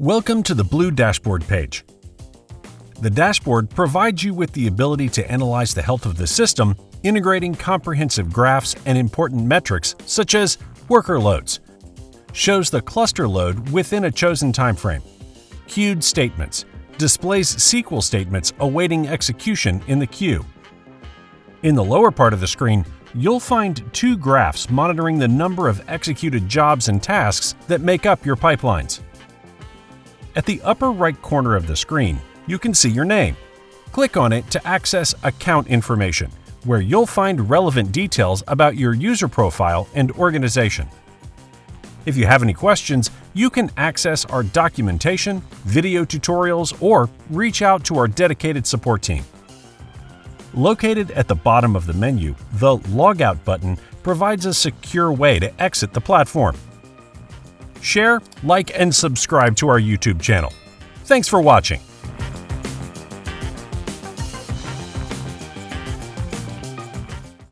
Welcome to the Blue Dashboard page. The dashboard provides you with the ability to analyze the health of the system, integrating comprehensive graphs and important metrics such as worker loads, shows the cluster load within a chosen time frame, queued statements, displays SQL statements awaiting execution in the queue. In the lower part of the screen, you'll find two graphs monitoring the number of executed jobs and tasks that make up your pipelines. At the upper right corner of the screen, you can see your name. Click on it to access account information, where you'll find relevant details about your user profile and organization. If you have any questions, you can access our documentation, video tutorials, or reach out to our dedicated support team. Located at the bottom of the menu, the Logout button provides a secure way to exit the platform. Share, like, and subscribe to our YouTube channel. Thanks for watching.